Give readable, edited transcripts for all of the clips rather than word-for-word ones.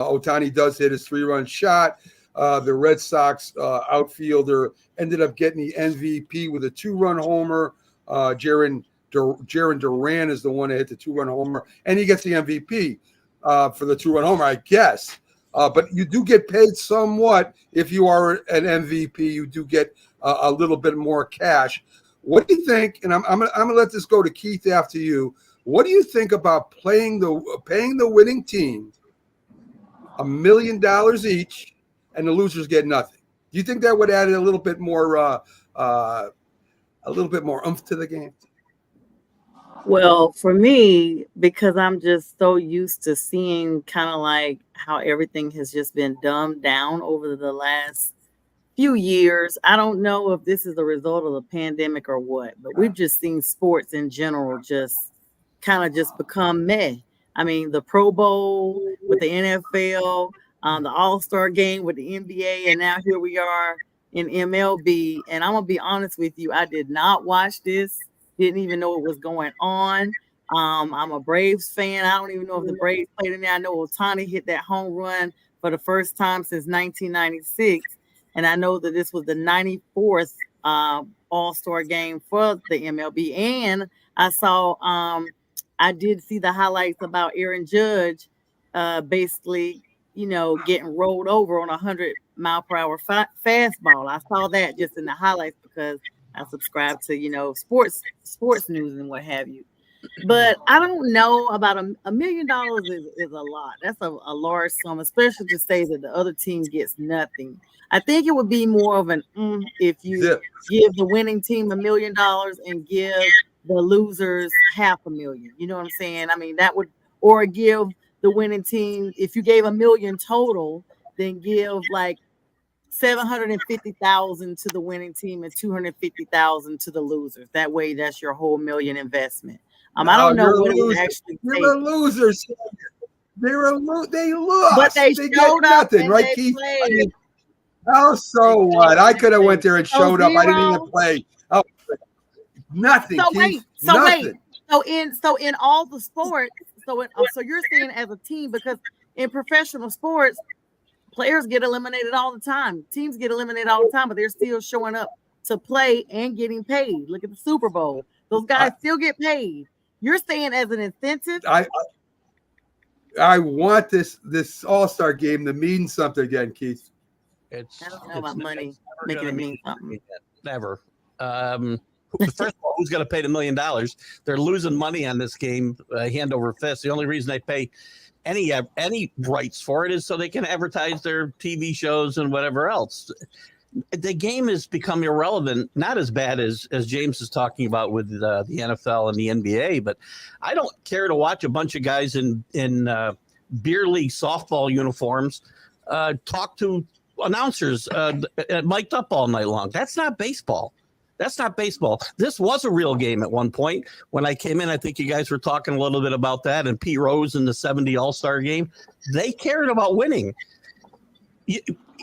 Ohtani does hit his 3-run shot. The Red Sox outfielder ended up getting the MVP with a 2-run homer. Jaron Duran is the one that hit the 2-run homer, and he gets the MVP for the 2-run homer, I guess. But you do get paid somewhat if you are an MVP. You do get a little bit more cash. What do you think? And I'm gonna let this go to Keith after you. What do you think about paying the winning team $1 million each, and the losers get nothing? Do you think that would add a little bit more oomph to the game? Well, for me, because I'm just so used to seeing kind of like how everything has just been dumbed down over the last few years. I don't know if this is a result of the pandemic or what, but we've just seen sports in general just kind of just become meh. I mean, the Pro Bowl with the NFL, the All-Star game with the NBA, and now here we are in MLB. And I'm gonna be honest with you, I did not watch this. Didn't even know what was going on. I'm a Braves fan. I don't even know if the Braves played in there. I know Ohtani hit that home run for the first time since 1996. And I know that this was the 94th All-Star game for the MLB. And I did see the highlights about Aaron Judge basically, getting rolled over on a 100-mile-per-hour fastball. I saw that just in the highlights because I subscribe to, sports news and what have you. But I don't know about $1 million is a lot. That's a large sum, especially to say that the other team gets nothing. I think it would be more of an if you give the winning team $1 million and give the losers $500,000. You know what I'm saying? I mean, that would, or give the winning team, if you gave $1 million total, then give like $750,000 to the winning team and $250,000 to the losers. That way, that's your whole $1 million investment. I don't know what it would actually take. You're a loser. They lost. But they showed up nothing, right, Keith? Oh, so what? I could have went there and showed up. I didn't even play. Oh, nothing. So Keith. wait. So in all the sports, so you're saying as a team, because in professional sports, players get eliminated all the time. Teams get eliminated all the time, but they're still showing up to play and getting paid. Look at the Super Bowl. Those guys still get paid. You're saying as an incentive? I want this All-Star game to mean something again, Keith. I don't know about money making it mean something. Never. First of all, who's going to pay the $1 million? They're losing money on this game, hand over fist. The only reason they pay any rights for it is so they can advertise their TV shows and whatever else. The game has become irrelevant, not as bad as James is talking about with the NFL and the NBA, but I don't care to watch a bunch of guys in beer league softball uniforms talk to announcers mic'd up all night long. That's not baseball. That's not baseball. This was a real game at one point. When I came in, I think you guys were talking a little bit about that. And Pete Rose in the 70 All-Star game, they cared about winning.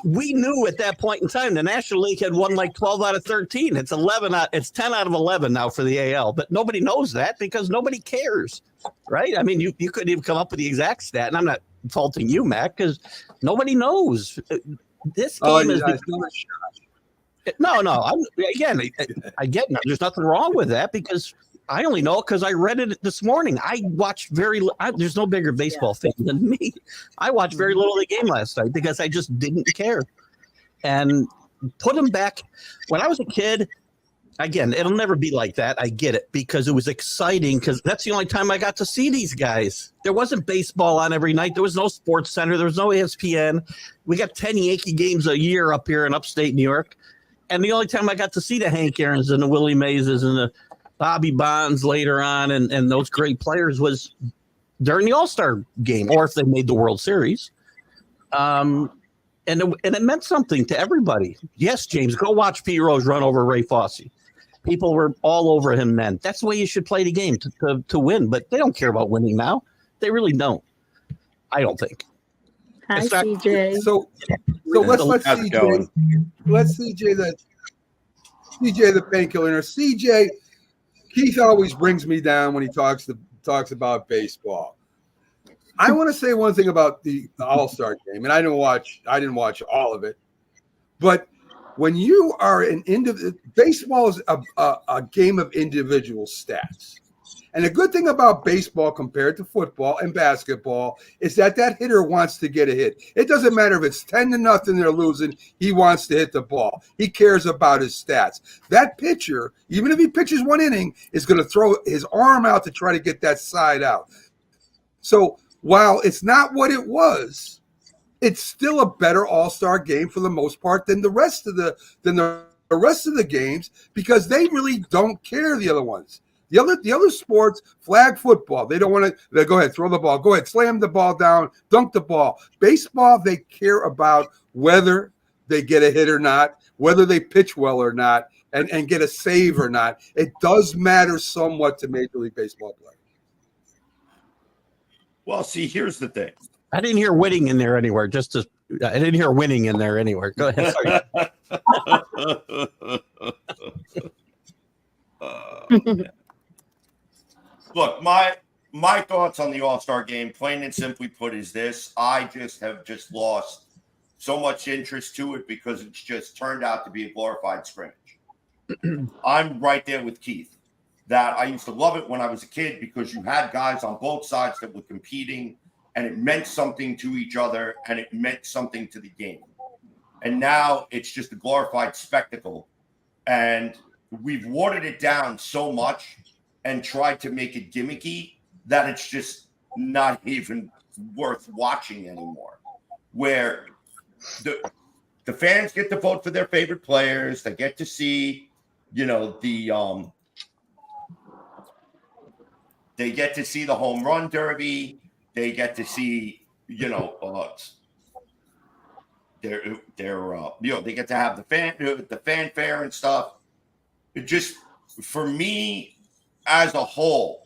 We knew at that point in time the National League had won like 12 out of 13. It's 10 out of 11 now for the AL. But nobody knows that because nobody cares, right? I mean, you couldn't even come up with the exact stat. And I'm not faulting you, Matt, because nobody knows. This game is no. I get it. There's nothing wrong with that because I only know because I read it this morning. I watched there's no bigger baseball fan than me. I watched very little of the game last night because I just didn't care. And put them back when I was a kid. Again, it'll never be like that. I get it because it was exciting because that's the only time I got to see these guys. There wasn't baseball on every night. There was no Sports Center. There was no ESPN. We got 10 Yankee games a year up here in upstate New York. And the only time I got to see the Hank Aaron's and the Willie Mays and the Bobby Bonds later on and those great players was during the All-Star game or if they made the World Series. And it meant something to everybody. Yes, James, go watch Pete Rose run over Ray Fosse. People were all over him then. That's the way you should play the game to win. But they don't care about winning now. They really don't. I don't think. Hi, CJ. So let's CJ. Let's CJ the painkiller. CJ, Keith always brings me down when he talks about baseball. I want to say one thing about the All-Star game, and I didn't watch all of it, but when you are baseball is a game of individual stats. And the good thing about baseball compared to football and basketball is that hitter wants to get a hit. It doesn't matter if it's 10-0 they're losing. He wants to hit the ball. He cares about his stats. That pitcher, even if he pitches one inning, is going to throw his arm out to try to get that side out. So while it's not what it was, it's still a better All-Star game for the most part than the rest of the games, because they really don't care, the other ones. The other sports, flag football, they don't want to. They go ahead, throw the ball, go ahead, slam the ball down, dunk the ball. Baseball, they care about whether they get a hit or not, whether they pitch well or not, and get a save or not. It does matter somewhat to Major League Baseball players. Well, see, here's the thing. I didn't hear winning in there anywhere. I didn't hear winning in there anywhere. Go ahead. Sorry. Look, my thoughts on the All-Star game, plain and simply put, is this. I have lost so much interest to it because it's just turned out to be a glorified scrimmage. I'm right there with Keith, that I used to love it when I was a kid because you had guys on both sides that were competing, and it meant something to each other, and it meant something to the game. And now it's just a glorified spectacle. And we've watered it down so much and tried to make it gimmicky that it's just not even worth watching anymore. Where the fans get to vote for their favorite players, they get to see, they get to see the home run derby, they get to see, they get to have the fanfare and stuff. It just, for me, as a whole,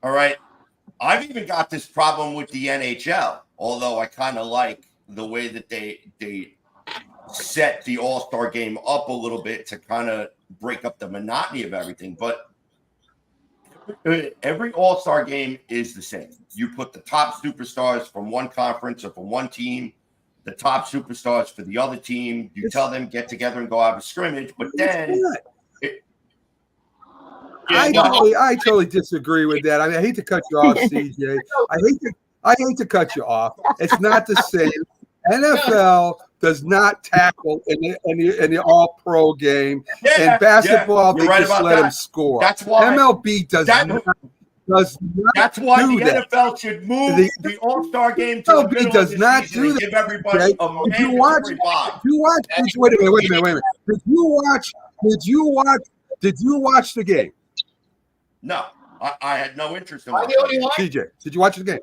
all right, I've even got this problem with the NHL, although I kind of like the way that they set the All-Star game up a little bit to kind of break up the monotony of everything. But every All-Star game is the same. You put the top superstars from one conference or from one team, the top superstars for the other team. You tell them get together and go have a scrimmage, but then I totally disagree with that. I mean, I hate to cut you off, CJ. I hate to cut you off. It's not the same. NFL does not tackle in the all-pro game, and basketball they just let them score. That's why MLB does not. That's why the NFL should move the All-Star game to the middle does of not the season do and that. give everybody a mandatory bye. Wait a minute. Did you watch the game? No, I had no interest in Am I the only one? CJ, did you watch the game?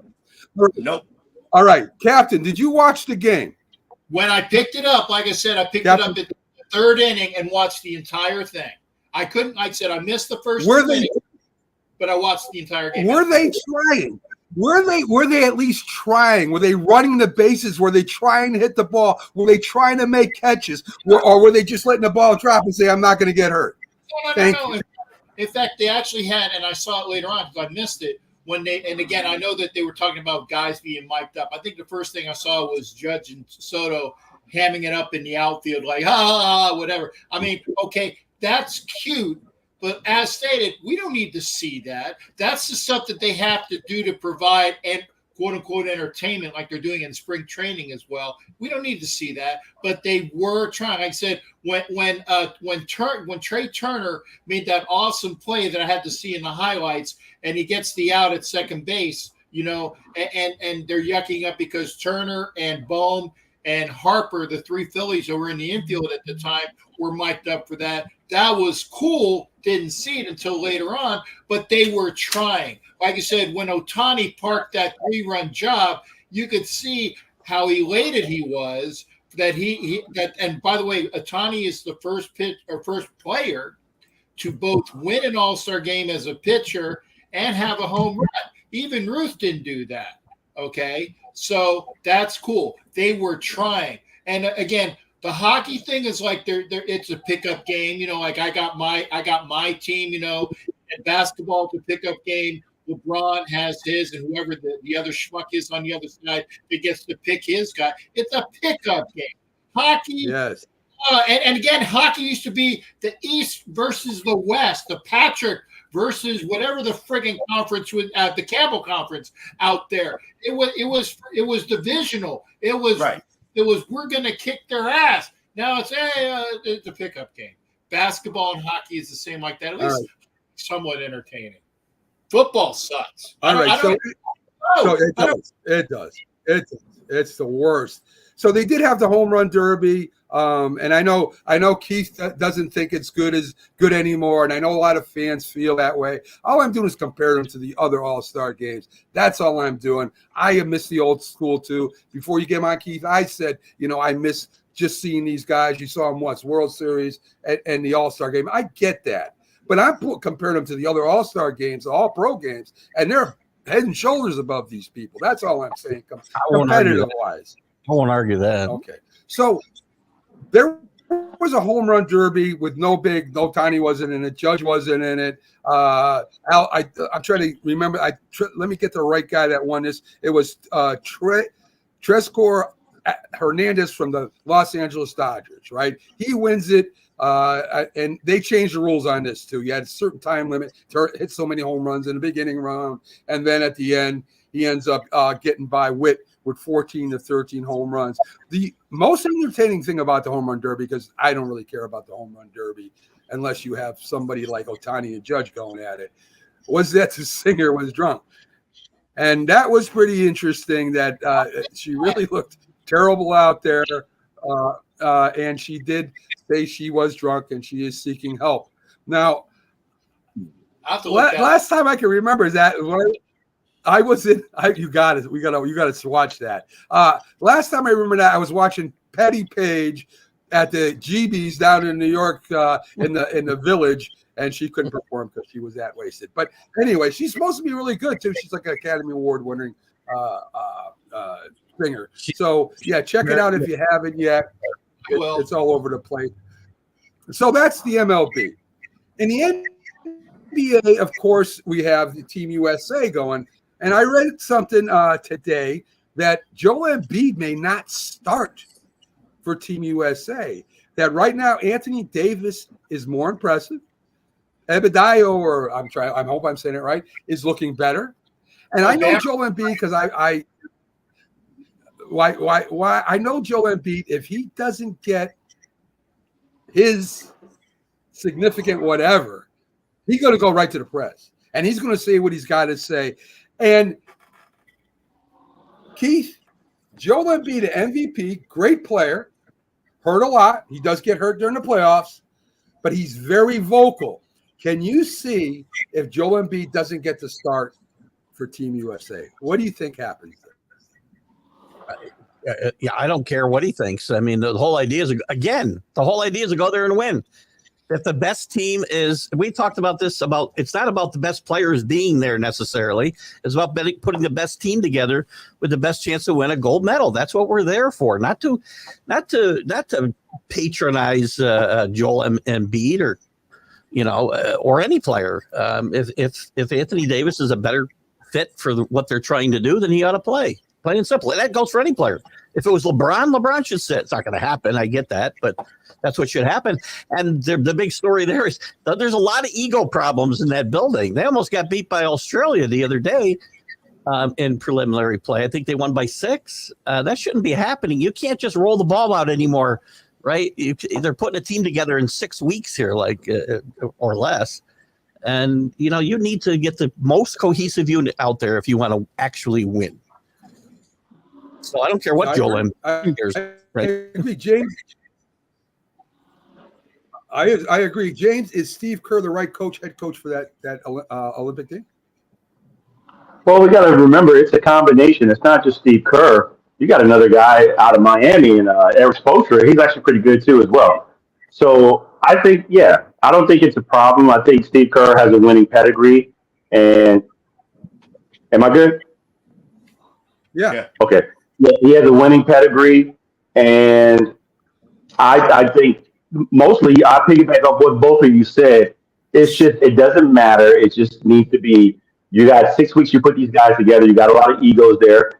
Nope. All right, Captain, did you watch the game? When I picked it up, like I said, I picked it up at the third inning and watched the entire thing. I couldn't, like I said, I missed the first inning, but I watched the entire game. Were they trying? Were they at least trying? Were they running the bases? Were they trying to hit the ball? Were they trying to make catches? Or were they just letting the ball drop and say, I'm not going to get hurt? No. In fact, they actually had, and I saw it later on because I missed it, and again, I know that they were talking about guys being mic'd up. I think the first thing I saw was Judge and Soto hamming it up in the outfield, like, whatever. I mean, okay, that's cute, but as stated, we don't need to see that. That's the stuff that they have to do to provide and quote unquote entertainment, like they're doing in spring training as well. We don't need to see that, but they were trying. Like I said, when Trey Turner made that awesome play that I had to see in the highlights, and he gets the out at second base, and they're yucking up because Turner and Bohm and Harper, the three Phillies who were in the infield at the time, were mic'd up for that. That was cool. Didn't see it until later on, but they were trying. Like I said, when Ohtani parked that 3-run job, you could see how elated he was that and by the way, Ohtani is the first player to both win an All-Star game as a pitcher and have a home run. Even Ruth didn't do that. Okay. So that's cool. They were trying. And again, the hockey thing is like it's a pickup game, like I got my team, and basketball, it's a pickup game. LeBron has his, and whoever the other schmuck is on the other side that gets to pick his guy. It's a pickup game. Hockey, Yes. and again, hockey used to be the East versus the West, the Patrick versus whatever the frigging conference was at the Campbell Conference out there. It was divisional. It was Right. we're gonna kick their ass. Now it's it's a pickup game. Basketball and hockey is the same like that. At least somewhat entertaining. Football sucks. All right. So it I don't- does. It does. It's the worst. So they did have the home run derby. And I know Keith doesn't think it's good anymore, and I know a lot of fans feel that way. All I'm doing is compare them to the other All-Star games. That's all I'm doing. I miss the old school too. Before you came on, Keith, I said, I miss just seeing these guys. You saw them once, World Series and the All-Star game. I get that, but I'm comparing them to the other All-Star games, the All-Pro games, and they're head and shoulders above these people. That's all I'm saying. Competitive-wise. I won't argue that. Okay, so there was a home run derby with no Tiny wasn't in it, Judge wasn't in it. I'm trying to remember. Let me get the right guy that won this. It was Trescor Hernandez from the Los Angeles Dodgers, right? He wins it, and they changed the rules on this too. You had a certain time limit to hit so many home runs in the beginning round, and then at the end, he ends up getting by Witt with 14 to 13 home runs. The most entertaining thing about the home run derby, because I don't really care about the home run derby unless you have somebody like Ohtani and Judge going at it, was that the singer was drunk. And that was pretty interesting that she really looked terrible out there. And she did say she was drunk and she is seeking help. Now, last time I can remember that I was in. You got it. We got to watch that. Last time I remember that I was watching Patty Page at the GB's down in New York in the Village, and she couldn't perform because she was that wasted. But anyway, she's supposed to be really good too. She's like an Academy Award winning singer. So yeah, check it out if you haven't yet. It's all over the place. So that's the MLB. In the NBA, of course, we have the Team USA going. And I read something today that Joel Embiid may not start for Team USA. That right now Anthony Davis is more impressive. Ebadiah, I hope I'm saying it right, is looking better. And I know Joel Embiid because I know Joel Embiid, if he doesn't get his significant whatever, he's going to go right to the press. And he's going to say what he's got to say. And Keith, Joel Embiid, the MVP, great player, hurt a lot. He does get hurt during the playoffs, but he's very vocal. Can you see if Joel Embiid doesn't get the start for Team USA? What do you think happens there? Yeah, I don't care what he thinks. I mean, the whole idea is to go there and win. If the best team is, we talked about this, it's not about the best players being there necessarily. It's about putting the best team together with the best chance to win a gold medal. That's what we're there for. Not to patronize Joel Embiid or any player. If Anthony Davis is a better fit for what they're trying to do, then he ought to play. Plain and simple. And that goes for any player. If it was LeBron should sit. It's not going to happen. I get that, but that's what should happen. And the big story there is that there's a lot of ego problems in that building. They almost got beat by Australia the other day in preliminary play. I think they won by 6. That shouldn't be happening. You can't just roll the ball out anymore, right? They're putting a team together in 6 weeks here, or less. And, you need to get the most cohesive unit out there if you want to actually win. So I don't care what Joel Embiid cares. Right? I agree, James. I agree. James, is Steve Kerr the right head coach for that Olympic team? Well, we got to remember it's a combination. It's not just Steve Kerr. You got another guy out of Miami, and Eric Spoelstra. He's actually pretty good too as well. So I think, I don't think it's a problem. I think Steve Kerr has a winning pedigree. And am I good? Yeah. Okay. Yeah, he has a winning pedigree, and I think mostly I piggyback off what both of you said. It's just, it doesn't matter. It just needs to be You got 6 weeks. You put these guys together. You got a lot of egos there.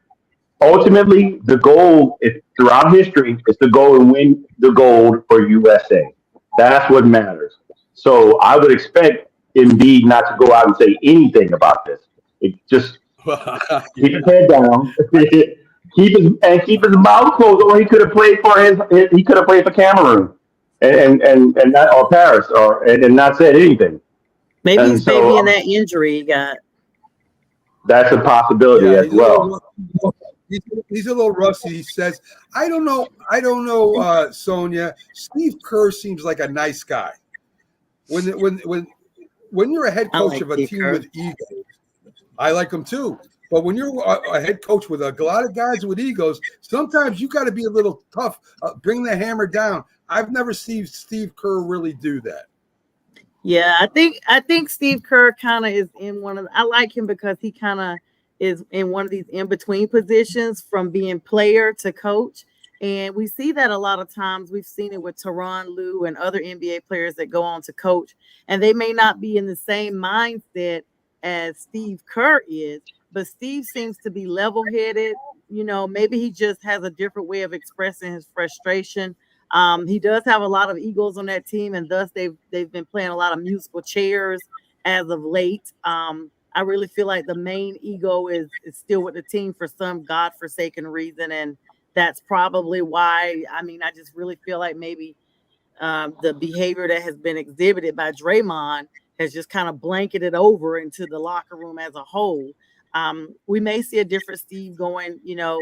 Ultimately, the goal throughout history is to go and win the gold for USA. That's what matters. So I would expect Embiid not to go out and say anything about this. It just keep his head down, keep his mouth closed. Or he could have played for he could have played for Cameroon and not or Paris and not said anything. Maybe And he's so, babying that injury he got. That's a possibility Yeah, as well. He's a little rusty. He says, I don't know, Sonia. Steve Kerr seems like a nice guy. When you're a head I coach like of a Steve team Kerr. with egos, I like him too. But when you're a head coach with a lot of guys with egos, sometimes you got to be a little tough. Bring the hammer down. I've never seen Steve Kerr really do that. Yeah, I think Steve Kerr kind of is in one of. I like him because he kind of is in one of these in between positions from being player to coach, and we see that a lot of times. We've seen it with Tyronn Lue and other NBA players that go on to coach, and they may not be in the same mindset as Steve Kerr is, but Steve seems to be level-headed. You know, maybe he just has a different way of expressing his frustration. He does have a lot of egos on that team, and thus they've been playing a lot of musical chairs as of late. I really feel like the main ego is still with the team for some godforsaken reason, and that's probably why. I mean, I just really feel like maybe the behavior that has been exhibited by Draymond has just kind of blanketed over into the locker room as a whole. We may see a different Steve going, you know,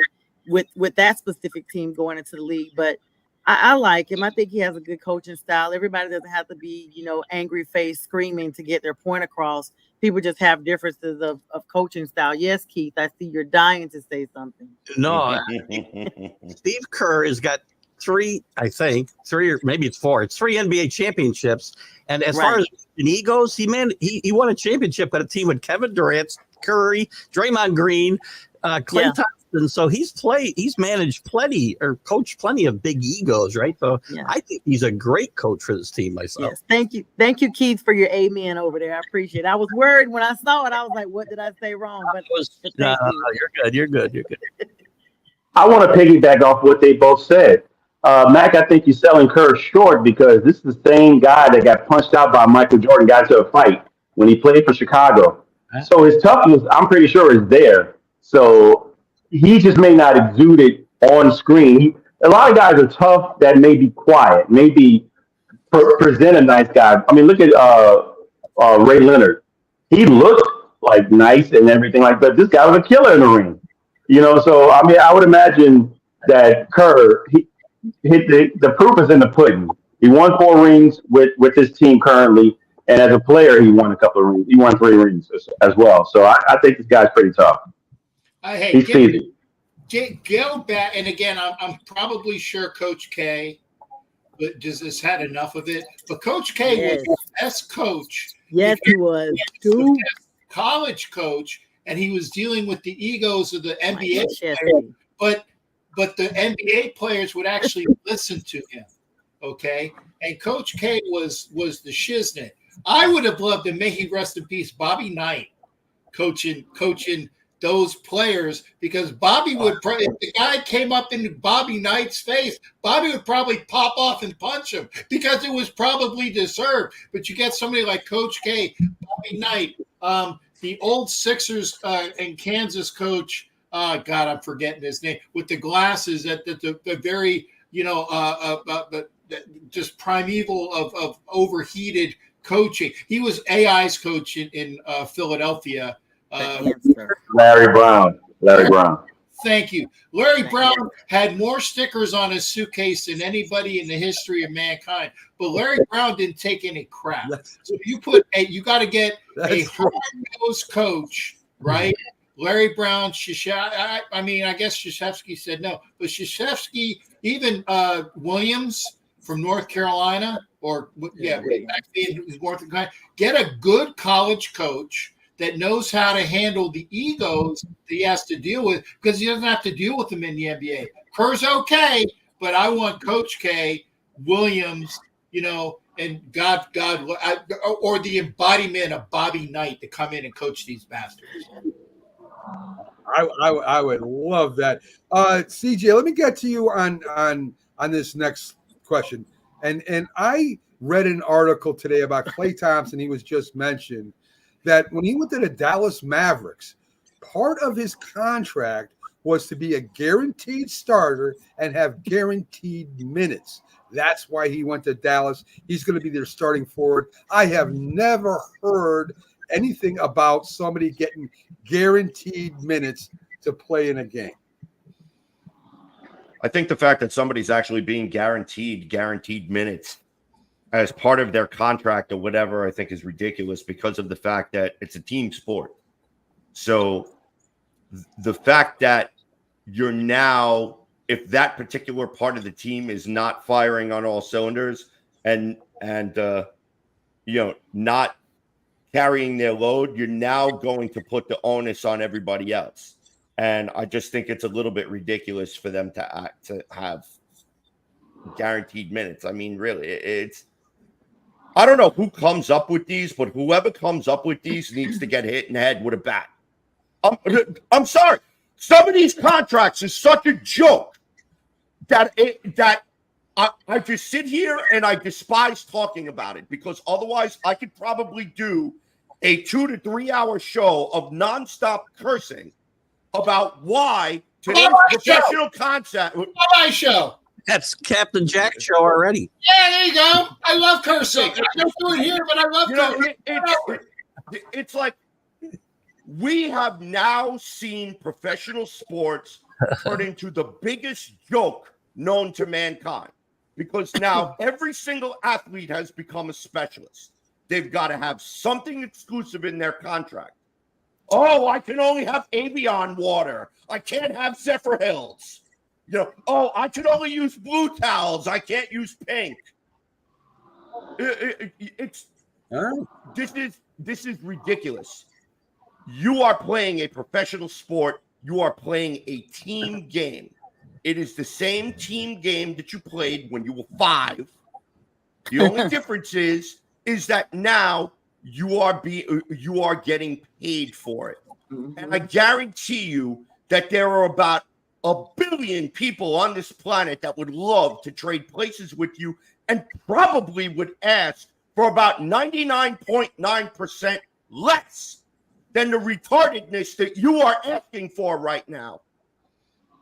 with that specific team going into the league, but I like him. I think he has a good coaching style. Everybody doesn't have to be, you know, angry face screaming to get their point across. People just have differences of coaching style. Yes, Keith, I see you're dying to say something. No, Steve Kerr has got three or maybe it's four. It's 3 NBA championships. And as far as he goes, he won a championship at a team with Kevin Durant, Curry, Draymond Green, Klay Thompson. So he's managed coached plenty of big egos, right? So I think he's a great coach for this team myself. Yes, thank you, Keith, for your amen over there. I appreciate it. I was worried when I saw it. I was like, what did I say wrong? But You're good. I want to piggyback off what they both said. Mac, I think you're selling Kerr short because this is the same guy that got punched out by Michael Jordan, got into a fight when he played for Chicago. So his toughness, I'm pretty sure, is there. So he just may not exude it on screen. A lot of guys are tough that may be quiet, maybe present a nice guy. I mean, look at Ray Leonard. He looked like nice and everything like that. This guy was a killer in the ring. You know, so I mean, I would imagine that Kerr, he hit the proof is in the pudding. He won 4 rings with his team currently, and as a player, he won a couple of rings. He won 3 rings as well. So I think this guy's pretty tough. He's seasoned. Go back, and again, I'm probably sure Coach K just had enough of it. But Coach K was the best coach. Yes, he was. College coach, and he was dealing with the egos of the NBA players. But the NBA players would actually listen to him. Okay, and Coach K was the shiznit. I would have loved to, may he rest in peace, Bobby Knight coaching those players, because Bobby would probably, if the guy came up into Bobby Knight's face, Bobby would probably pop off and punch him because it was probably deserved. But you get somebody like Coach K, Bobby Knight, the old Sixers and Kansas coach, God, I'm forgetting his name, with the glasses at the very, just primeval of overheated coaching. He was AI's coach in Philadelphia. Larry Brown. Thank you. Larry Brown had more stickers on his suitcase than anybody in the history of mankind. But Larry Brown didn't take any crap. So you got to get a hard-nosed coach, right? Larry Brown, I guess Krzyzewski said no, but Krzyzewski, even Williams from North Carolina, back in North Carolina, get a good college coach that knows how to handle the egos that he has to deal with, because he doesn't have to deal with them in the NBA. Kerr's okay, but I want Coach K, Williams, and and God, or the embodiment of Bobby Knight to come in and coach these bastards. I would love that. CJ, let me get to you on this next question. And I read an article today about Klay Thompson. He was just mentioned that when he went to the Dallas Mavericks, part of his contract was to be a guaranteed starter and have guaranteed minutes. That's why he went to Dallas. He's going to be their starting forward. I have never heard anything about somebody getting guaranteed minutes to play in a game. I think the fact that somebody's actually being guaranteed minutes as part of their contract or whatever, I think is ridiculous because of the fact that it's a team sport. So the fact that you're now, if that particular part of the team is not firing on all cylinders and not carrying their load, you're now going to put the onus on everybody else. And I just think it's a little bit ridiculous for them to have guaranteed minutes. I mean, really, I don't know who comes up with these, but whoever comes up with these needs to get hit in the head with a bat. I'm sorry. Some of these contracts is such a joke that I just sit here and I despise talking about it, because otherwise I could probably do a 2 to 3 hour show of nonstop cursing about why today's professional concept. My show. That's Captain Jack show already. Yeah, there you go. I love cursing. I don't do it here, but I love cursing. It's like we have now seen professional sports turn into the biggest joke known to mankind, because now every single athlete has become a specialist. They've got to have something exclusive in their contract. Oh, I can only have Avion water. I can't have Zephyr Hills. I can only use blue towels. I can't use pink. This is ridiculous. You are playing a professional sport. You are playing a team game. It is the same team game that you played when you were 5. The only difference is that now you are getting paid for it. Mm-hmm. And I guarantee you that there are about 1 billion people on this planet that would love to trade places with you and probably would ask for about 99.9% less than the retardedness that you are asking for right now.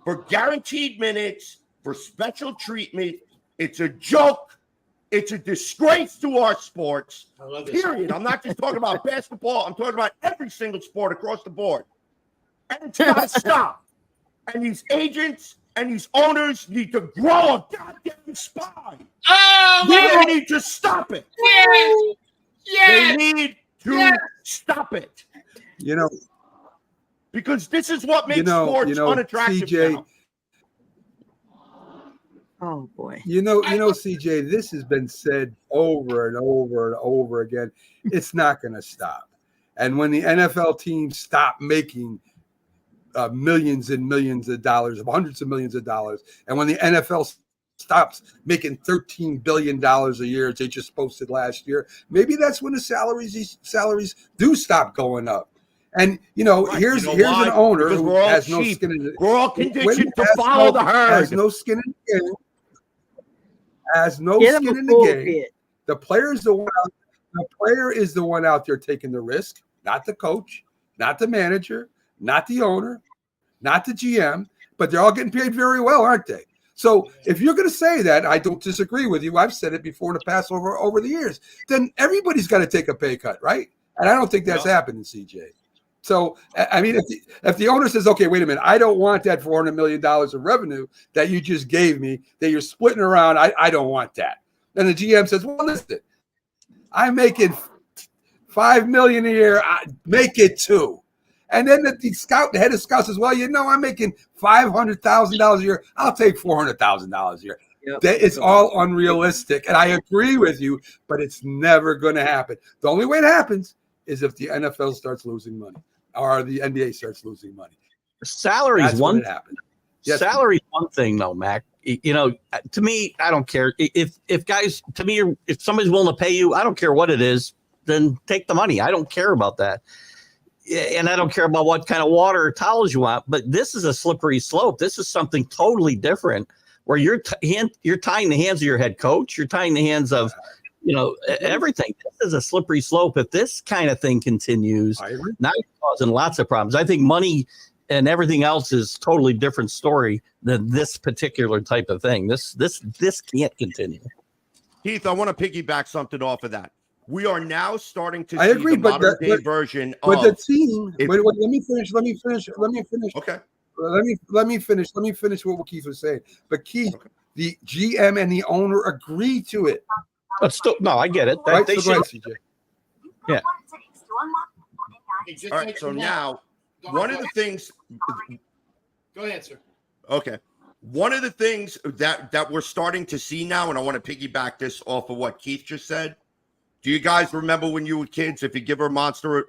For guaranteed minutes, for special treatment, it's a joke. It's a disgrace to our sports, period. I'm not just talking about basketball. I'm talking about every single sport across the board. And it's got to stop. And these agents and these owners need to grow a goddamn spine. They need to stop it. They need to stop it. Because this is what makes sports unattractive CJ, now. Oh boy. CJ, this has been said over and over and over again. It's not going to stop. And when the NFL teams stop making millions and millions of dollars, hundreds of millions of dollars, and when the NFL stops making $13 billion a year, as they just posted last year, maybe that's when the salaries do stop going up. And here's an owner who has no skin in it. We're all conditioned to follow the herd. Has no skin in the game. Has no skin in the game. The player is the one out there taking the risk, not the coach, not the manager, not the owner, not the GM, but they're all getting paid very well, aren't they? So if you're going to say that, I don't disagree with you. I've said it before in the past over the years. Then everybody's got to take a pay cut, right? And I don't think that's happening, CJ. So, I mean, if the owner says, okay, wait a minute, I don't want that $400 million of revenue that you just gave me, that you're splitting around, I don't want that. Then the GM says, well, listen, I'm making $5 million a year, make it 2. And then the head of scouts says, well, I'm making $500,000 a year. I'll take $400,000 a year. Yep. It's all unrealistic. And I agree with you, but it's never going to happen. The only way it happens is if the NFL starts losing money or the NBA starts losing money. Salaries That's one. when it happens. Yes. Salary's one thing, though, Mac. You know, to me, I don't care if guys. To me, if somebody's willing to pay you, I don't care what it is. Then take the money. I don't care about that, and I don't care about what kind of water or towels you want. But this is a slippery slope. This is something totally different, where you're tying the hands of your head coach. You're tying the hands of, you know, everything. This is a slippery slope. If this kind of thing continues, I agree. now you're causing lots of problems. I think money and everything else is totally different story than this particular type of thing. This can't continue. Heath, I want to piggyback something off of that. We are now starting to I see agree, the but modern day but- version But of. the team. if- Wait, let me finish. Let me finish. Okay. Let me finish what Keith was saying. But Keith, the GM and the owner agreed to it. But still, no, I get it. Right? They So go should. ahead, CJ. Yeah. Hey, just All like right. So that. now, Go one ahead. of the things. Go ahead, sir. Okay. One of the things that we're starting to see now, and I want to piggyback this off of what Keith just said. Do you guys remember when you were kids? If you give a monster,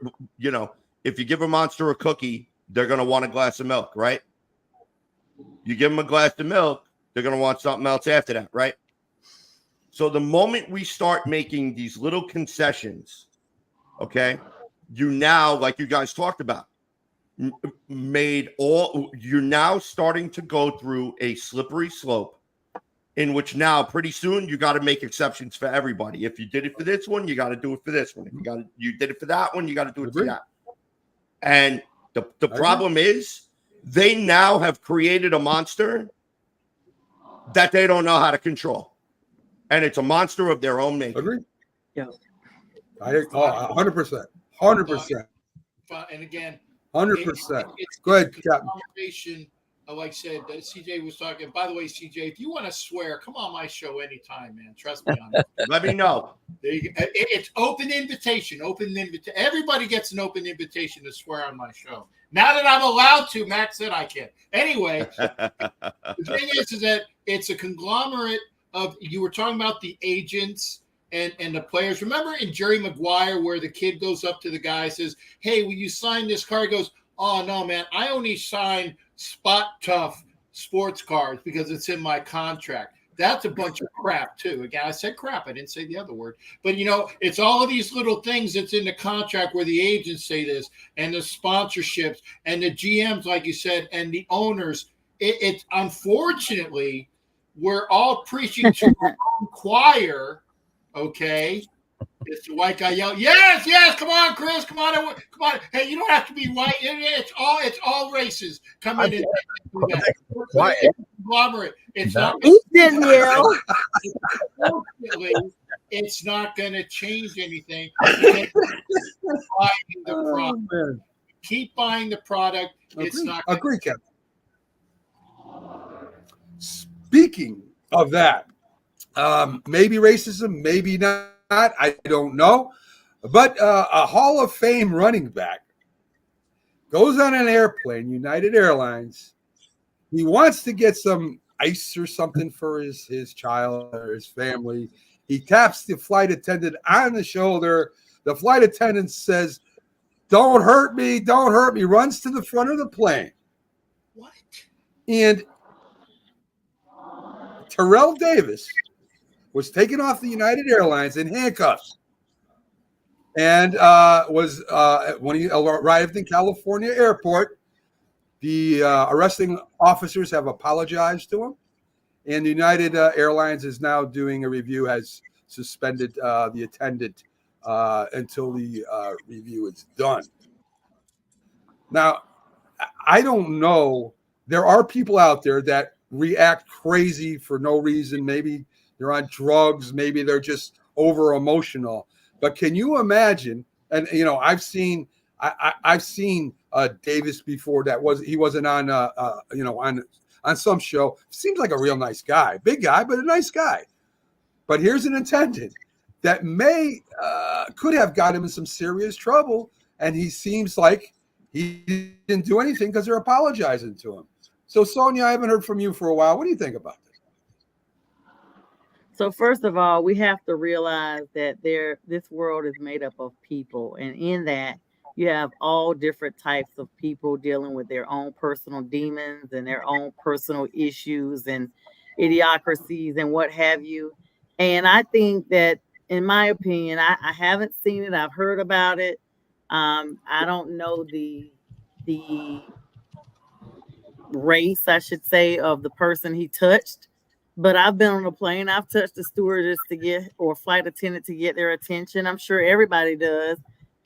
if you give a monster a cookie, they're gonna want a glass of milk, right? You give them a glass of milk, they're gonna want something else after that, right? So the moment we start making these little concessions, okay, you now, like you guys talked about, you're now starting to go through a slippery slope in which now pretty soon you got to make exceptions for everybody. If you did it for this one, you got to do it for this one. If you did it for that one, you got to do it for Agree. that. And the problem is they now have created a monster that they don't know how to control. And it's a monster of their own making. Agree. Yeah. 100%. 100%. And again, 100%. it's Go ahead, a Captain. conversation, like I said, that CJ was talking. By the way, CJ, if you want to swear, come on my show anytime, man. Trust me on that. Let me know. There you go. It's open invitation. Everybody gets an open invitation to swear on my show. Now that I'm allowed to, Max said I can. Anyway, the thing is that it's a conglomerate of. You were talking about the agents and the players. Remember in Jerry Maguire where the kid goes up to the guy and says, "Hey, will you sign this card?" He goes, "Oh no, man, I only sign Spot Tough sports cards because it's in my contract." That's a bunch of crap too. Again, I said crap. I didn't say the other word. But, it's all of these little things that's in the contract where the agents say this and the sponsorships and the GMs, like you said, and the owners. It's unfortunately, we're all preaching to our own choir, okay? It's the white guy yelling, yes, come on, Chris, come on. Hey, you don't have to be white. It's all races come in and do that. Why? Conglomerate. It's not. He didn't yell. Unfortunately, it's not going to change anything. Keep buying the Oh, product. man. Keep buying the product. It's not. Agree, Captain. Speaking of that, maybe racism, maybe not. I don't know. But a Hall of Fame running back goes on an airplane, United Airlines. He wants to get some ice or something for his child or his family. He taps the flight attendant on the shoulder. The flight attendant says, "Don't hurt me, don't hurt me," runs to the front of the plane. What? And Terrell Davis was taken off the United Airlines in handcuffs and was when he arrived in California airport, the arresting officers have apologized to him, and the United Airlines is now doing a review, has suspended the attendant until the review is done. Now, I don't know. There are people out there that react crazy for no reason. Maybe they're on drugs. Maybe they're just over emotional. But can you imagine? And I've seen Davis before. He wasn't on on some show. Seems like a real nice guy, big guy, but a nice guy. But here's an attendant that could have got him in some serious trouble, and he seems like he didn't do anything because they're apologizing to him. So, Sonia, I haven't heard from you for a while. What do you think about this? So first of all, we have to realize that this world is made up of people, and in that you have all different types of people dealing with their own personal demons and their own personal issues and idiocracies and what have you. And I think that, in my opinion, I haven't seen it. I've heard about it. I don't know the race, I should say, of the person he touched. But I've been on a plane. I've touched a stewardess to get, or a flight attendant to get their attention. I'm sure everybody does.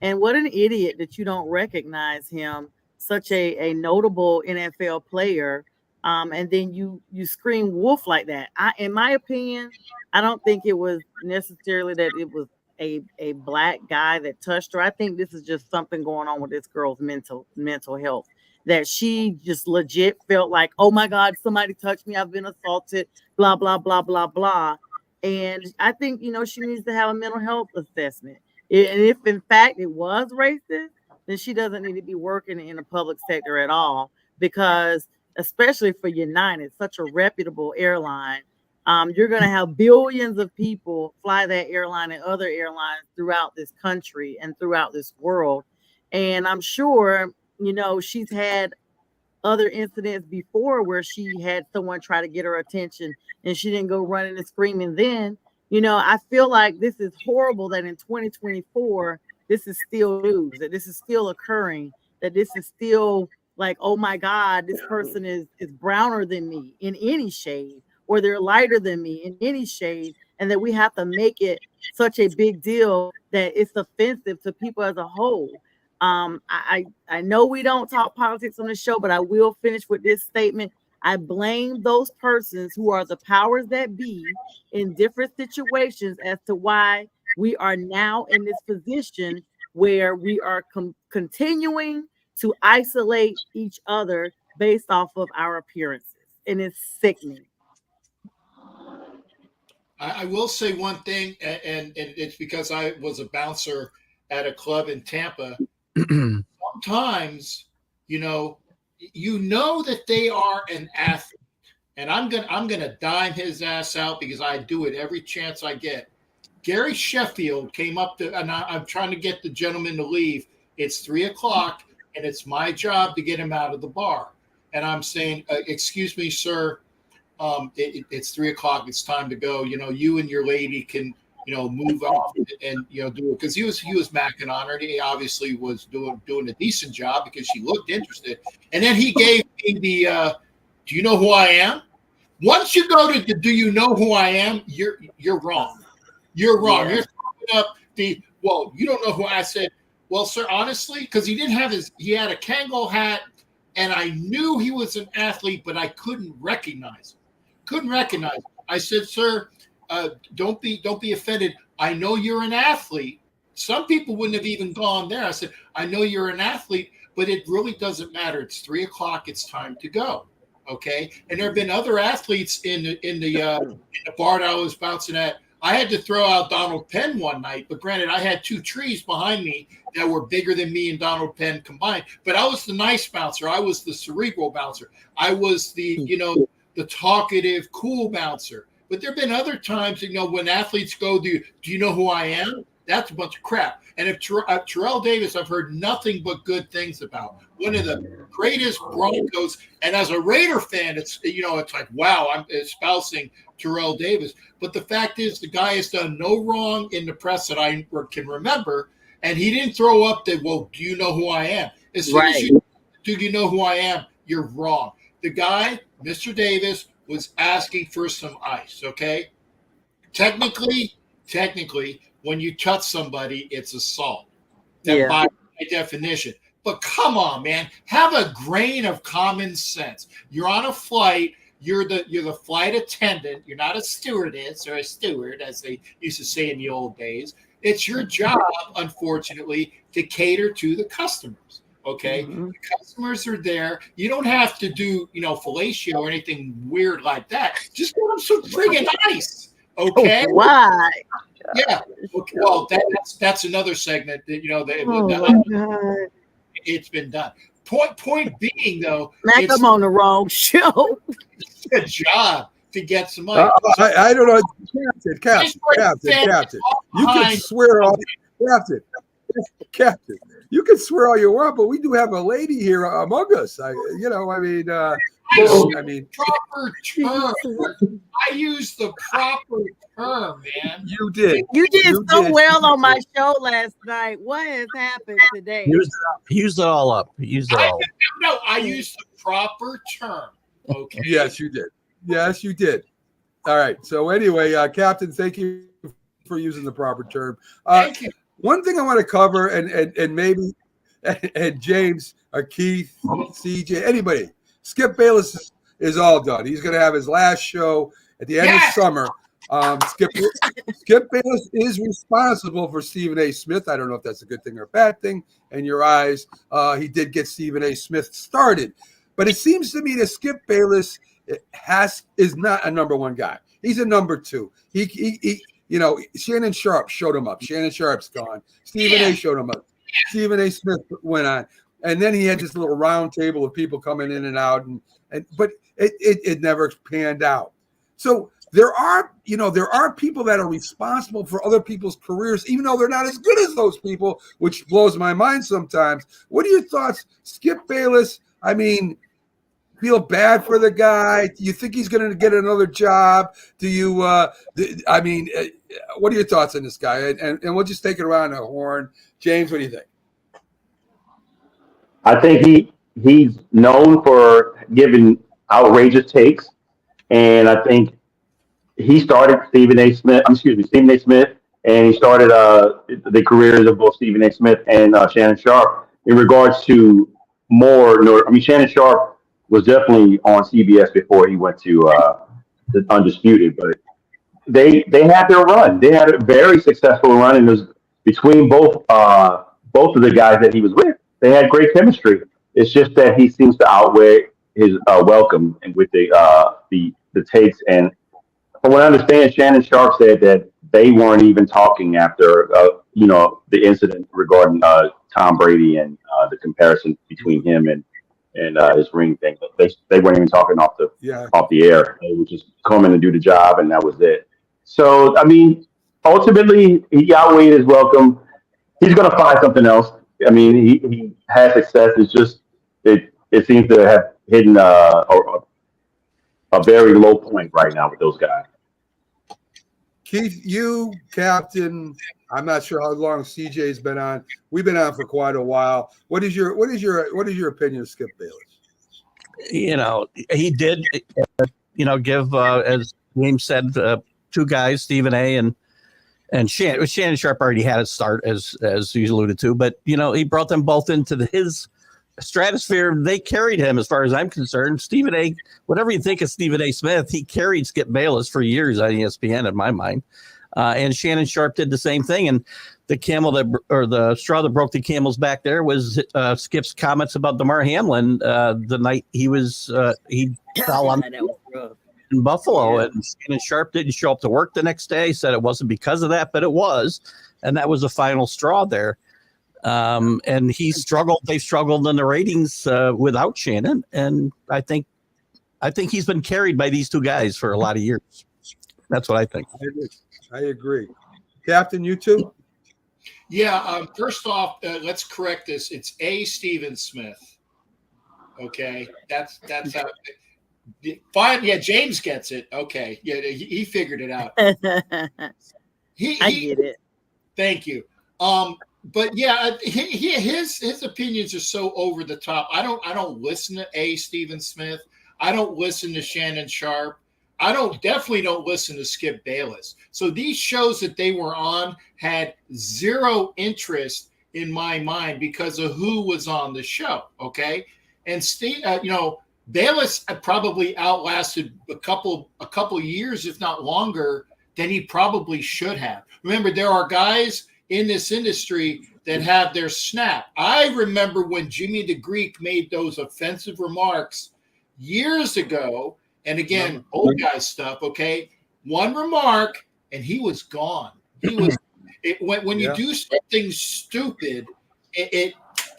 And what an idiot that you don't recognize him, such a notable NFL player. And then you scream wolf like that. In my opinion, I don't think it was necessarily that it was a black guy that touched her. I think this is just something going on with this girl's mental health, that she just legit felt like, oh my God, somebody touched me. I've been assaulted, blah, blah, blah, blah, blah. And I think, she needs to have a mental health assessment. And if in fact it was racist, then she doesn't need to be working in the public sector at all, because especially for United, such a reputable airline, you're going to have billions of people fly that airline and other airlines throughout this country and throughout this world. And I'm sure, she's had other incidents before where she had someone try to get her attention and she didn't go running and screaming then. I feel like this is horrible that in 2024, this is still news, that this is still occurring, that this is still like, oh my God, this person is browner than me in any shade, or they're lighter than me in any shade, and that we have to make it such a big deal that it's offensive to people as a whole. I know we don't talk politics on the show, but I will finish with this statement. I blame those persons who are the powers that be in different situations as to why we are now in this position where we are continuing to isolate each other based off of our appearances. And it's sickening. I will say one thing, and it's because I was a bouncer at a club in Tampa. Sometimes, you know that they are an athlete, and I'm gonna dime his ass out because I do it every chance I get. Gary Sheffield came up to, and I'm trying to get the gentleman to leave. It's 3:00, and it's my job to get him out of the bar. And I'm saying, excuse me, sir, it's 3:00. It's time to go. You and your lady can, move off and do it, because he was macking on her. And he obviously was doing a decent job because she looked interested. And then he gave me the, do you know who I am? Once you go to the, do you know who I am? You're wrong. You're wrong. Yeah. You're talking up you don't know who I said. Well, sir, honestly, because he had a Kangol hat, and I knew he was an athlete, but I couldn't recognize him. I said, sir, don't be offended. I know you're an athlete. Some people wouldn't have even gone there. I said, I know you're an athlete, but it really doesn't matter. It's 3:00. It's time to go. Okay. And there have been other athletes in the bar that I was bouncing at. I had to throw out Donald Penn one night, but granted, I had two trees behind me that were bigger than me and Donald Penn combined. But I was the nice bouncer. I was the cerebral bouncer. I was the talkative, cool bouncer. But there have been other times, when athletes go, do you know who I am? That's a bunch of crap. And if Terrell Davis, I've heard nothing but good things about. One of the greatest Broncos. And as a Raider fan, it's like, wow, I'm espousing Terrell Davis. But the fact is, the guy has done no wrong in the press that I can remember. And he didn't throw up that, well, do you know who I am? As soon as do you know who I am? You're wrong. The guy, Mr. Davis, was asking for some ice, okay? Technically, when you touch somebody, it's assault. By definition. But come on, man, have a grain of common sense. You're on a flight. You're the flight attendant. You're not a stewardess or a steward, as they used to say in the old days. It's your job, unfortunately, to cater to the customers. Okay, The customers are there. You don't have to do, fellatio or anything weird like that. Just give them some friggin' ice. Okay. Why? Yeah. Okay. Well, that's another segment that it's been done. Point being, though, I'm on the wrong show. It's a job to get some money. I don't know, Captain. You can swear all, Captain. you can swear all you want, but we do have a lady here among us. I mean, Proper term. I use the proper term, man. you did. You did You so did. well on my show last night. What has happened today? He used it all up. He used it all. No, I use the proper term. Okay. Yes, you did. Yes, you did. All right. So anyway, Captain, thank you for using the proper term. Thank you. One thing I want to cover, and maybe and James, Keith, CJ, anybody, Skip Bayless is all done. He's going to have his last show at the end of summer. Skip Bayless is responsible for Stephen A. Smith. I don't know if that's a good thing or a bad thing in your eyes. He did get Stephen A. Smith started, but it seems to me that Skip Bayless is not a number one guy. He's a number two. He Shannon Sharp showed him up. Shannon Sharp's gone. Stephen A. showed him up. Stephen A. Smith went on, and then he had this little round table of people coming in and out, but it never panned out. So there are people that are responsible for other people's careers, even though they're not as good as those people, which blows my mind sometimes. What are your thoughts, Skip Bayless? I mean, feel bad for the guy? Do you think he's going to get another job? Do you? What are your thoughts on this guy? And we'll just take it around the horn. James, what do you think? I think he's known for giving outrageous takes, and I think he started Stephen A. Smith, and he started the careers of both Stephen A. Smith and Shannon Sharp in regards to Shannon Sharp was definitely on CBS before he went to the Undisputed, but they had their run. They had a very successful run, and it was between both of the guys that he was with. They had great chemistry. It's just that he seems to outweigh his welcome and with the takes. And from what I understand, Shannon Sharp said that they weren't even talking after the incident regarding Tom Brady and the comparison between him and his ring thing. They weren't even talking off the air. They would just come in and do the job, and that was it. So I mean, ultimately, he outweighed his welcome. He's going to find something else. I mean, he has success. It's just it seems to have hidden a very low point right now with those guys. Keith, you, Captain, I'm not sure how long CJ's been on. We've been on for quite a while. What is your opinion of Skip Bayless? He did, give as James said, two guys, Stephen A. and Shannon Sharp already had a start as you alluded to, but he brought them both into his stratosphere. They carried him, as far as I'm concerned. Stephen A., whatever you think of Stephen A. Smith, he carried Skip Bayless for years on ESPN, in my mind. And Shannon Sharp did the same thing. And the straw that broke the camel's back there was Skip's comments about DeMar Hamlin the night he fell on in Buffalo, and Shannon Sharp didn't show up to work the next day. Said it wasn't because of that, but it was, and that was the final straw there. And they struggled in the ratings without Shannon, and I think he's been carried by these two guys for a lot of years. That's what I think. I agree. Captain, you too? Yeah. First off, let's correct this. It's A. Stephen Smith. Okay, that's how. Fine. Yeah, James gets it. Okay. Yeah, he figured it out. I get it. Thank you. But yeah, his opinions are so over the top. I don't listen to A. Stephen Smith. I don't listen to Shannon Sharp. I definitely don't listen to Skip Bayless. So these shows that they were on had zero interest in my mind because of who was on the show. Okay, and Bayless probably outlasted a couple years, if not longer, than he probably should have. Remember, there are guys in this industry that have their snap. I remember when Jimmy the Greek made those offensive remarks years ago, and again, old guy stuff, okay? One remark, and he was gone. He was when you do something stupid,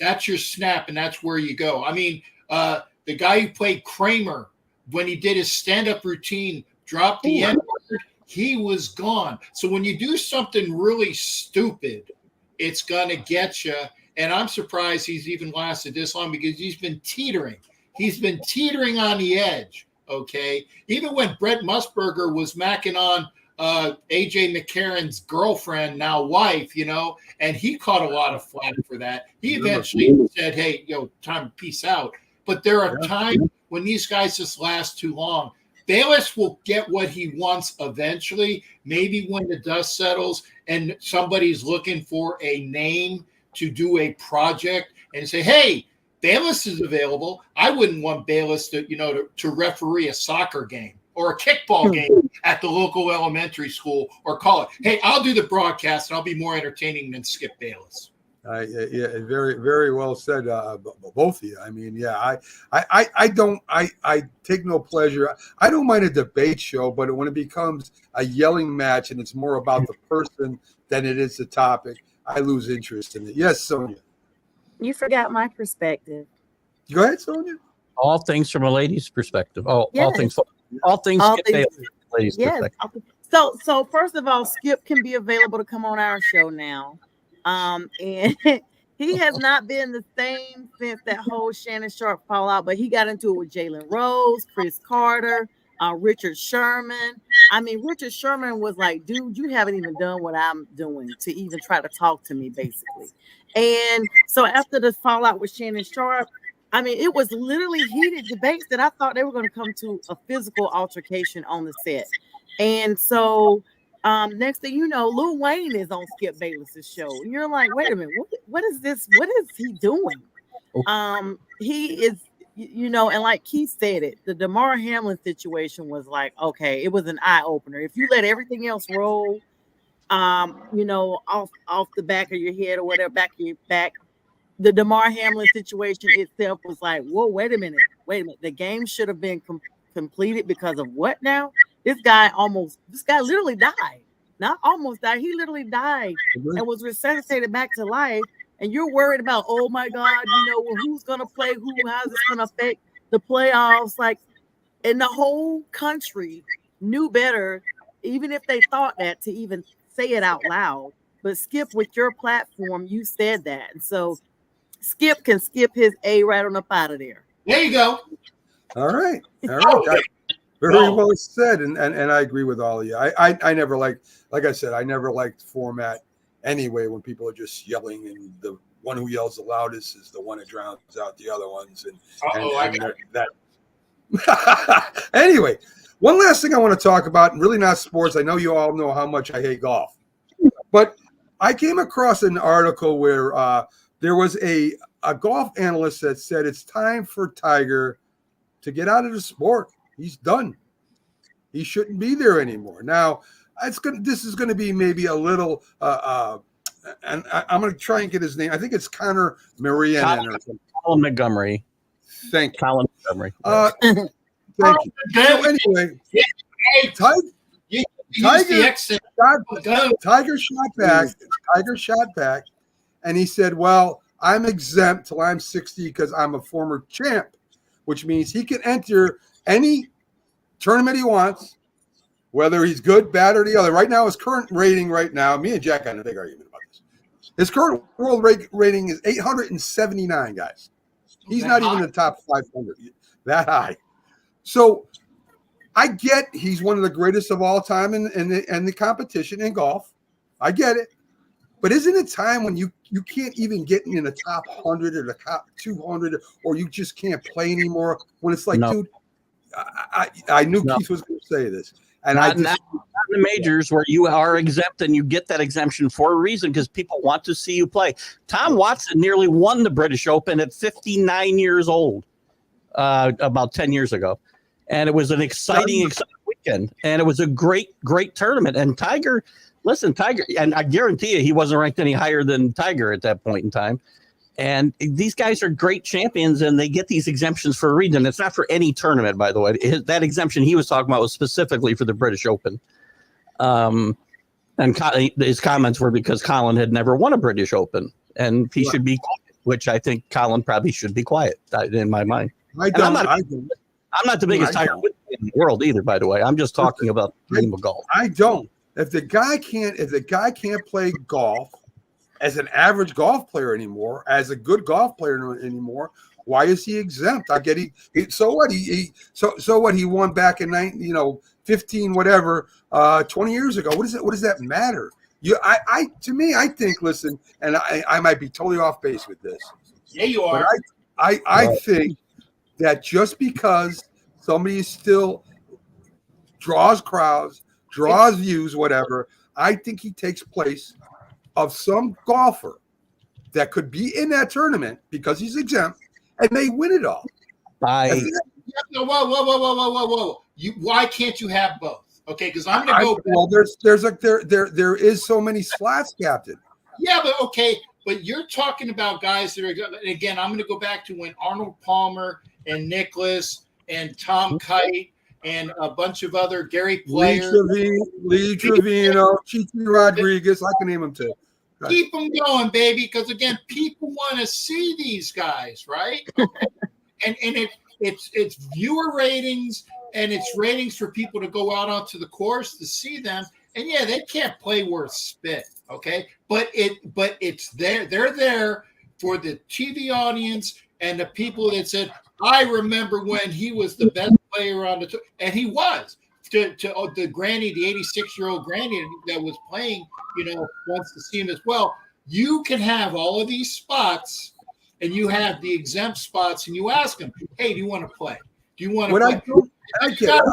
that's your snap, and that's where you go. I mean, the guy who played Kramer, when he did his stand-up routine, dropped the N-word, he was gone. So when you do something really stupid, it's going to get you. And I'm surprised he's even lasted this long because he's been teetering. He's been teetering on the edge. Okay. Even when Brett Musburger was macking on AJ McCarron's girlfriend, now wife, and he caught a lot of flack for that. He eventually said, hey, time to peace out. But there are times when these guys just last too long. Bayless will get what he wants eventually, maybe when the dust settles and somebody's looking for a name to do a project and say, hey, Bayless is available. I wouldn't want Bayless to referee a soccer game or a kickball game at the local elementary school or call it. Hey, I'll do the broadcast and I'll be more entertaining than Skip Bayless. Yeah, very, very well said, both of you. I mean, yeah, I take no pleasure. I don't mind a debate show, but when it becomes a yelling match and it's more about the person than it is the topic, I lose interest in it. Yes, Sonia. You forgot my perspective. Go ahead, Sonia. All things from a lady's perspective. Yes. All things Skip Bayless from a lady's perspective. So first of all, Skip can be available to come on our show now. And he has not been the same since that whole Shannon Sharp fallout, but he got into it with Jalen Rose, Chris Carter, Richard Sherman. I mean, Richard Sherman was like, dude, you haven't even done what I'm doing to even try to talk to me, basically. And so after the fallout with Shannon Sharp, I mean, it was literally heated debates that I thought they were going to come to a physical altercation on the set. And so next thing you know, Lil Wayne is on Skip Bayless's show. And you're like, wait a minute, what is this? What is he doing? He is, and like Keith said it, the DeMar Hamlin situation was like, okay, it was an eye opener. If you let everything else roll, off the back of your head or whatever, back of your back, the DeMar Hamlin situation itself was like, whoa, wait a minute. The game should have been completed because of what now? This guy literally died. Not almost died. He literally died and was resuscitated back to life. And you're worried about, oh my God, who's going to play who, how's this going to affect the playoffs? Like, and the whole country knew better, even if they thought that, to even say it out loud. But Skip, with your platform, you said that. And so Skip can skip his A right on up out of there. There you go. All right. Very well said. And I agree with all of you. I never liked, like I said, I never liked format anyway when people are just yelling and the one who yells the loudest is the one that drowns out the other ones. Anyway, one last thing I want to talk about, and really not sports. I know you all know how much I hate golf, but I came across an article where there was a golf analyst that said it's time for Tiger to get out of the sport. He's done. He shouldn't be there anymore. Now, this is going to be maybe a little, and I'm going to try and get his name. I think it's Connor Marianne or something. Colin Montgomery. Thank you. Colin Montgomery. Thank you. So anyway, Tiger shot back, and he said, well, I'm exempt till I'm 60 because I'm a former champ, which means he can enter any tournament he wants, whether he's good, bad, or the other. Right now, his current rating me and Jack had a big argument about this. His current world rating is 879, guys. He's not even in the top 500. That high. So I get he's one of the greatest of all time in the competition in golf. I get it. But isn't it time when you can't even get in the top 100 or the top 200 or you just can't play anymore? When it's like, dude, I knew Keith was going to say this. And not in the majors where you are exempt and you get that exemption for a reason because people want to see you play. Tom Watson nearly won the British Open at 59 years old about 10 years ago. And it was an exciting weekend. And it was a great tournament. And Tiger, and I guarantee you he wasn't ranked any higher than Tiger at that point in time. And these guys are great champions, and they get these exemptions for a reason. It's not for any tournament, by the way. That exemption he was talking about was specifically for the British Open. And his comments were because Colin had never won a British Open, and he should be quiet, which I think Colin probably should be quiet in my mind. I'm not the biggest Tiger Woods in the world either, by the way. I'm just talking about the game of golf. I don't. If the guy can't play golf as an average golf player anymore, as a good golf player anymore. Why is he exempt? I get so what so what he won back in 15 whatever 20 years ago. What does that matter? To me, I think, listen, and I might be totally off base with this. Yeah, you are. But I think that just because somebody still draws crowds, draws views, whatever, I think he takes place of some golfer that could be in that tournament because he's exempt and they win it all. Whoa. Why can't you have both? Okay, because I'm gonna go. Well, there is so many slots, Captain. Yeah, but okay, but you're talking about guys that are. Again, I'm gonna go back to when Arnold Palmer and Nicholas and Tom Kite and a bunch of other Gary players, Lee Trevino, Chichi Rodriguez. I can name them too. Keep them going, baby, because again, people want to see these guys, right? and it's viewer ratings and it's ratings for people to go out onto the course to see them. And yeah, they can't play worth spit, okay? But it's there. They're there for the TV audience and the people that said, I remember when he was the best player on the tour, and he was. To the granny, the 86-year-old granny that was playing, wants to see him as well. You can have all of these spots, and you have the exempt spots, and you ask them, "Hey, do you want to play? Do you want to play?" I get it.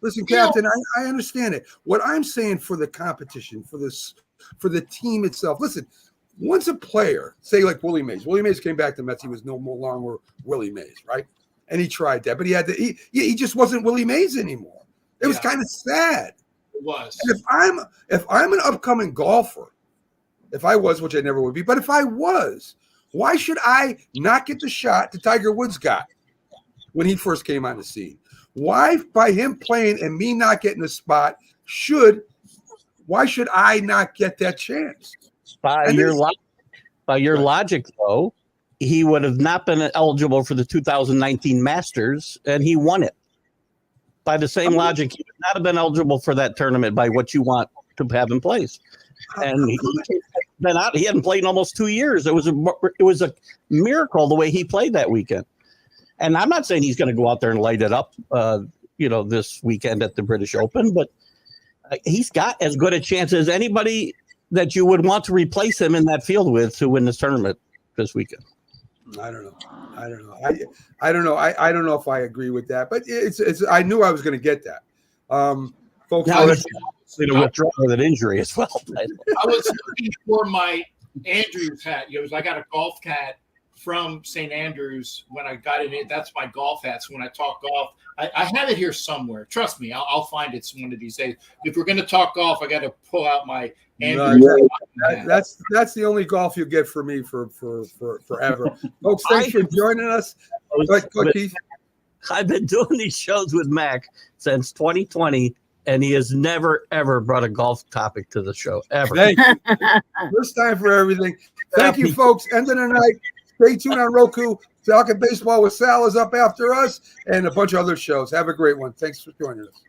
Listen, Captain. I understand it. What I'm saying for the competition, for the team itself. Listen, once a player, say like Willie Mays came back to Mets. He was no longer Willie Mays, right? And he tried that, but he just wasn't Willie Mays anymore. It was kind of sad. It was. And if I'm an upcoming golfer, if I was, which I never would be, but if I was, why should I not get the shot that Tiger Woods got when he first came on the scene? Why, by him playing and me not getting the spot, why should I not get that chance? By your logic, though, he would have not been eligible for the 2019 Masters, and he won it. By the same logic, he would not have been eligible for that tournament by what you want to have in place. And he hadn't played in almost 2 years. It was a miracle the way he played that weekend. And I'm not saying he's going to go out there and light it up, this weekend at the British Open, but he's got as good a chance as anybody that you would want to replace him in that field with to win this tournament this weekend. I don't know. I don't know. I don't know if I agree with that, but it's. I knew I was going to get that, folks. Now to withdraw with an injury as well. I was looking for my Andrews hat. I got a golf hat from St. Andrews when I got it in. That's my golf hat. So when I talk golf, I have it here somewhere. Trust me, I'll find it one of these days. If we're going to talk golf, I got to pull out my Andrews hat. That's the only golf you'll get from me for forever. Folks, thanks for joining us. I've been doing these shows with Mac since 2020, and he has never, ever brought a golf topic to the show, ever. Thank you. First time for everything. Thank you, folks. End of the night. Stay tuned on Roku. Talking Baseball with Sal is up after us, and a bunch of other shows. Have a great one. Thanks for joining us.